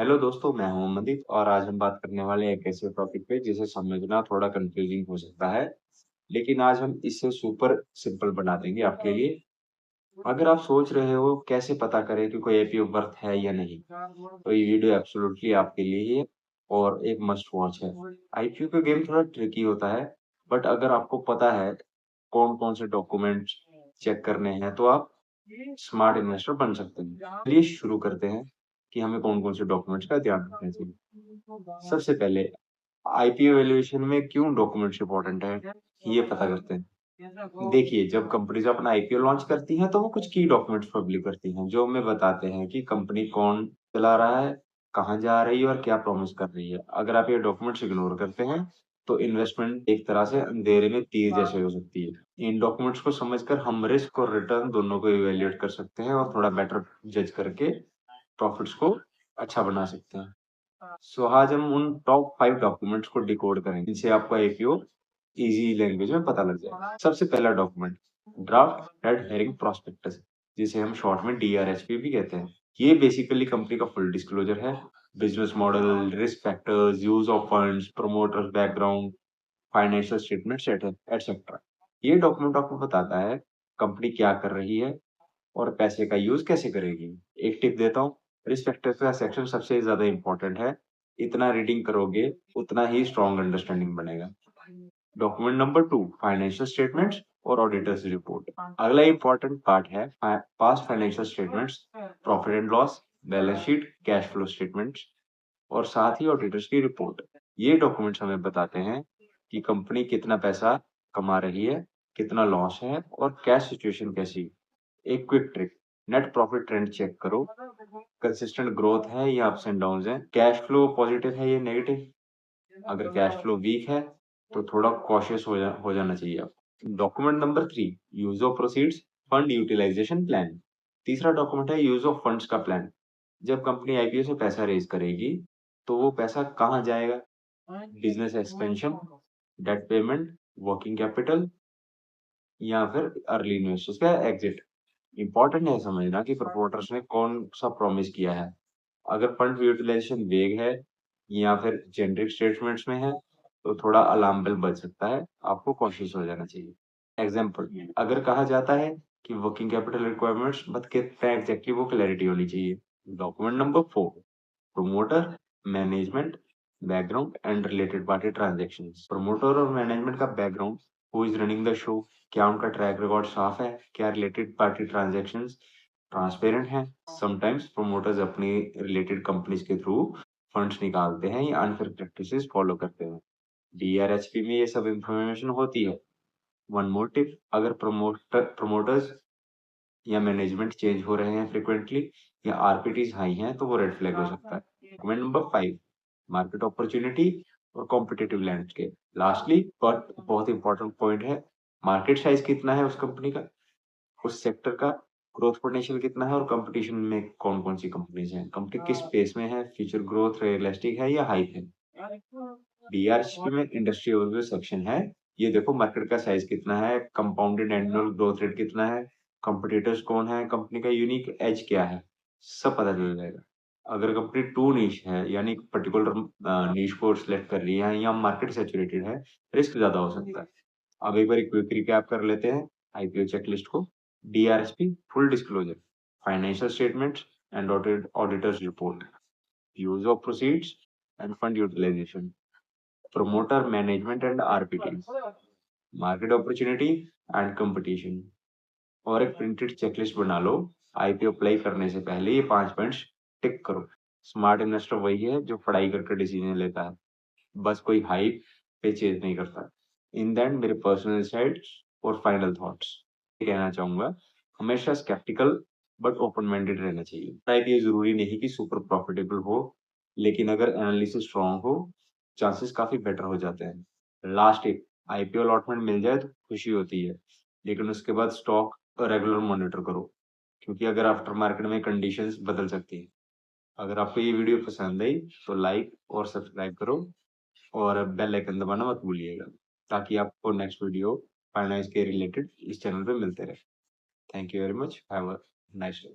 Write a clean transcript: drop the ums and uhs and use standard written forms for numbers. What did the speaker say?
Hello दोस्तों, मैं हूं अमनदीप और आज हम बात करने वाले हैं एक ऐसे टॉपिक पे जिसे समझना थोड़ा कंफ्यूजिंग हो सकता है, लेकिन आज हम इसे सुपर सिंपल बना देंगे आपके लिए। अगर आप सोच रहे हो कैसे पता करें कि कोई एपीओ वर्थ है या नहीं, तो ये वीडियो एब्सोल्युटली आपके लिए ही है और एक मस्ट वॉच है। आईपीओ का गेम थोड़ा ट्रिकी होता है, बट अगर आपको पता है कौन-कौन से डॉक्यूमेंट्स चेक करने हैं, तो आप स्मार्ट इन्वेस्टर बन सकते हैं। चलिए शुरू करते हैं कि हमें कौन-कौन से डॉक्यूमेंट्स का ध्यान रखना चाहिए। सबसे पहले आईपीओ वैल्यूएशन में क्यों डॉक्यूमेंट्स इंपॉर्टेंट है, ये पता करते हैं। देखिए, जब कंपनीज़ अपना आईपीओ लॉन्च करती हैं, तो वो कुछ की डॉक्यूमेंट्स पब्लिक करती हैं, जो हमें बताते हैं कि कंपनी कौन चला रहा है, कहाँ जा रही है और क्या प्रॉमिस कर रही है। अगर आप ये डॉक्यूमेंट्स इग्नोर करते हैं, तो इन्वेस्टमेंट एक तरह से अंधेरे में तीर जैसे हो सकती है। इन डॉक्यूमेंट्स को समझकर हम रिस्क और रिटर्न दोनों को इवैल्यूएट कर सकते हैं और थोड़ा बेटर जज करके प्रॉफिट्स को अच्छा बना सकते हैं। सो आज हम उन टॉप 5 डॉक्यूमेंट्स को डिकोड करेंगे, जिनसे आपका एपीओ इजी लैंग्वेज में पता लग जाए। सबसे पहला document draft red herring prospectus, जिसे हम शॉर्ट में डीआरएचपी भी कहते हैं। ये बेसिकली कंपनी का फुल डिस्क्लोजर है। Business model, risk factors, use of funds, promoters background, financial statements etcetera. ये डॉक्यूमेंट आपको बताता है कंपनी क्या कर रही है और पैसे का यूज कैसे करेगी। एक टिप देता हूँ, रिस्क फैक्टर्स का सेक्शन सबसे ज्यादा इंपॉर्टेंट है। इतना रीडिंग करोगे उतना ही स्ट्रॉन्ग अंडरस्टैंडिंग बनेगा। डॉक्यूमेंट नंबर 2 फाइनेंशियल स्टेटमेंट्स और ऑडिटर्स रिपोर्ट। अगला इंपॉर्टेंट पार्ट है past financial statements, profit and loss, balance sheet, cash flow statements और साथ ही ऑडिटर्स की रिपोर्ट। ये डॉक्यूमेंट्स हमें बताते हैं कि कंपनी कितना पैसा कमा रही है, कितना लॉस है और कैश सिचुएशन कैसी। एक quick trick, net profit trend check करो, कंसिस्टेंट ग्रोथ है या अप्स एंड डाउन्स है, कैश फ्लो पॉजिटिव है या नेगेटिव। अगर कैश फ्लो वीक है तो थोड़ा कॉशियस हो जाना चाहिए आपको। Document number 3 use of proceeds, fund utilisation plan. तीसरा डॉक्यूमेंट है यूज ऑफ फंड्स का प्लान। जब कंपनी आईपीओ से पैसा रेज करेगी, तो वो पैसा कहाँ जाएगा? Business expansion, debt payment, working capital या फिर अर्ली इन्वेस्टर्स का एग्जिट। इंपॉर्टेंट है समझना कि प्रमोटर्स ने कौन सा प्रॉमिस किया है। अगर फंड यूटिलाइजेशन वेग है या फिर जेनरिक स्टेटमेंट्स में है, तो थोड़ा अलार्म बेल बज सकता है, आपको कॉशियस हो जाना चाहिए। एग्जाम्पल, अगर कहा जाता है कि वर्किंग कैपिटल रिक्वायरमेंट्स मत कितना एग्जैक्टली वो क्लैरिटी होनी चाहिए। Document number 4 promoter management background and related party transactions. Promoter और मैनेजमेंट का background, who is running the show, क्या उनका ट्रैक रिकॉर्ड साफ है, क्या रिलेटेड पार्टी ट्रांजैक्शंस ट्रांसपेरेंट हैं। समटाइम्स प्रमोटर्स अपनी रिलेटेड कंपनीज के थ्रू फंड्स निकालते हैं या अनफेयर प्रैक्टिसेस फॉलो करते हैं। डीआरएचपी में ये सब इंफॉर्मेशन होती है। वन मोर टिप, अगर प्रमोटर्स या मैनेजमेंट चेंज हो रहे हैं फ्रिक्वेंटली या आरपीटीज हाई हैं, तो वो रेड फ्लैग हो सकता है। डॉक्यूमेंट नंबर 5 मार्केट अपॉर्चुनिटी और कॉम्पिटिटिव लैंडस्केप। लास्टली बट बहुत इंपॉर्टेंट पॉइंट है, मार्केट साइज कितना है उस कंपनी का, उस सेक्टर का ग्रोथ पोटेंशियल कितना है और कंपटीशन में कौन-कौन सी कंपनीज हैं, कंपनी किस स्पेस में है, फ्यूचर ग्रोथ रियलिस्टिक है या हाइप है। डीआरएचपी में इंडस्ट्री ओवरव्यू सेक्शन है। ये देखो मार्केट का साइज कितना है, कंपाउंडेड एनुअल ग्रोथ रेट कितना है, कंपटीटर्स कौन है, कंपनी का यूनिक एज क्या है, सब पता चल जाएगा। अगर कंपनी टू नीश है यानी पर्टिकुलर नीश को सिलेक्ट कर रही है या मार्केट सैचुरेटेड है, रिस्क ज्यादा हो सकता है। अब एक बार क्विक रिकैप कर लेते हैं आईपीओ चेकलिस्ट को। DRHP full disclosure, financial statements and auditors report, use of proceeds and fund utilisation, promoter management and RPTs, market opportunity and competition। और एक प्रिंटेड चेकलिस्ट बना लो, आईपीओ अप्लाई करने से पहले ये 5 पॉइंट्स टिक करो। स्मार्ट इन्वेस्टर वही है जो पढ़ाई करके डिसीजन लेता है, बस कोई हाइप पे चेज नहीं करता। इन द एंड मेरे पर्सनल साइड्स और फाइनल थॉट्स कहना चाहूंगा, हमेशा स्केप्टिकल बट ओपन माइंडेड रहना चाहिए। आईपीओ जरूरी नहीं कि सुपर प्रॉफिटेबल हो, लेकिन अगर एनालिसिस स्ट्रांग हो, चांसेस काफी बेटर हो जाते हैं। लास्ट एक, आईपीओ अलॉटमेंट मिल जाए तो खुशी होती है, लेकिन उसके बाद स्टॉक रेगुलर मॉनिटर करो, क्योंकि अगर आफ्टर मार्केट में कंडीशंस बदल सकती है। अगर आपको ये वीडियो पसंद आई तो लाइक और सब्सक्राइब करो और बेल आइकन दबाना मत भूलिएगा, ताकि आपको नेक्स्ट वीडियो फाइनेंस के रिलेटेड इस चैनल पे मिलते रहे। Thank you very much, have a nice day.